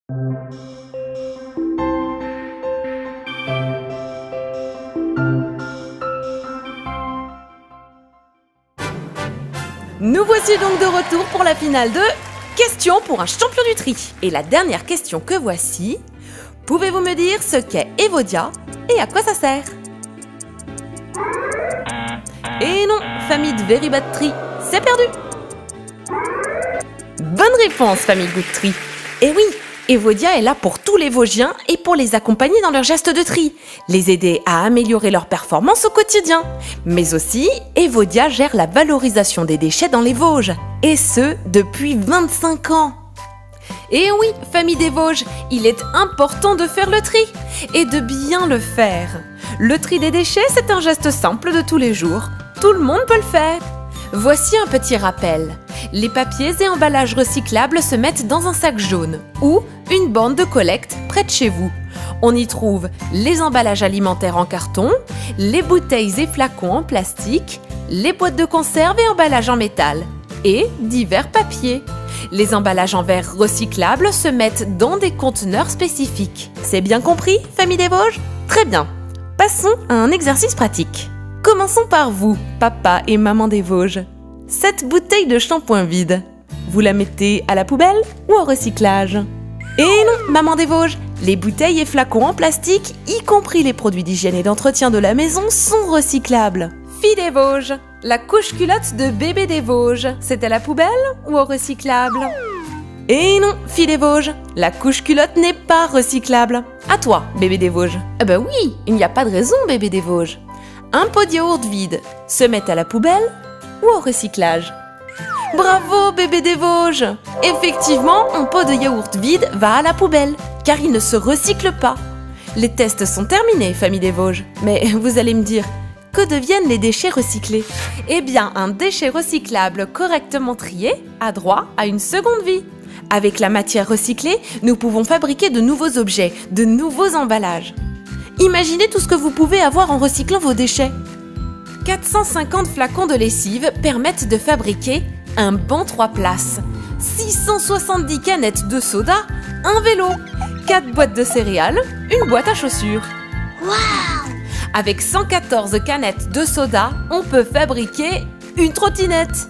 Nous voici donc de retour pour la finale de Questions pour un champion du tri. Et la dernière question que voici, pouvez-vous me dire ce qu'est Evodia et à quoi ça sert? Et non, famille de Very Bad Tree, c'est perdu. Bonne réponse, famille Good Tree. Et oui, Evodia est là pour tous les Vosgiens et pour les accompagner dans leurs gestes de tri, les aider à améliorer leur performance au quotidien. Mais aussi, Evodia gère la valorisation des déchets dans les Vosges, et ce, depuis 25 ans. Et oui, famille des Vosges, il est important de faire le tri, et de bien le faire. Le tri des déchets, c'est un geste simple de tous les jours. Tout le monde peut le faire. Voici un petit rappel. Les papiers et emballages recyclables se mettent dans un sac jaune ou une borne de collecte près de chez vous. On y trouve les emballages alimentaires en carton, les bouteilles et flacons en plastique, les boîtes de conserve et emballages en métal, et divers papiers. Les emballages en verre recyclables se mettent dans des conteneurs spécifiques. C'est bien compris, famille des Vosges? Très bien. Passons à un exercice pratique. Commençons par vous, papa et maman des Vosges. Cette bouteille de shampoing vide, vous la mettez à la poubelle ou au recyclage? Et non, maman des Vosges, les bouteilles et flacons en plastique, y compris les produits d'hygiène et d'entretien de la maison, sont recyclables. Fille des Vosges, la couche culotte de bébé des Vosges, c'est à la poubelle ou au recyclable? Et non, fille des Vosges, la couche culotte n'est pas recyclable. À toi, bébé des Vosges. Eh ben oui, il n'y a pas de raison, bébé des Vosges. Un pot de yaourt vide se met à la poubelle ou au recyclage? Bravo, bébé des Vosges! Effectivement, un pot de yaourt vide va à la poubelle, car il ne se recycle pas. Les tests sont terminés, famille des Vosges. Mais vous allez me dire, que deviennent les déchets recyclés? Eh bien, un déchet recyclable correctement trié a droit à une seconde vie. Avec la matière recyclée, nous pouvons fabriquer de nouveaux objets, de nouveaux emballages. Imaginez tout ce que vous pouvez avoir en recyclant vos déchets. 450 flacons de lessive permettent de fabriquer un banc 3 places, 670 canettes de soda, un vélo, 4 boîtes de céréales, une boîte à chaussures. Waouh! Avec 114 canettes de soda, on peut fabriquer une trottinette.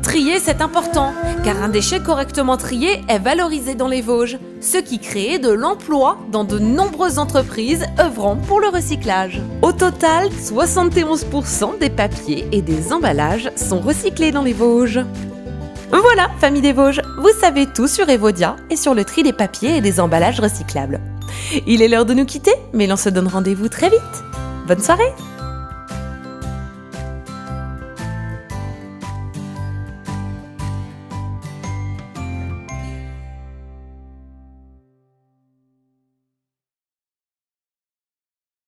Trier, c'est important, car un déchet correctement trié est valorisé dans les Vosges, ce qui crée de l'emploi dans de nombreuses entreprises œuvrant pour le recyclage. Au total, 71% des papiers et des emballages sont recyclés dans les Vosges. Voilà, famille des Vosges, vous savez tout sur Evodia et sur le tri des papiers et des emballages recyclables. Il est l'heure de nous quitter, mais l'on se donne rendez-vous très vite. Bonne soirée!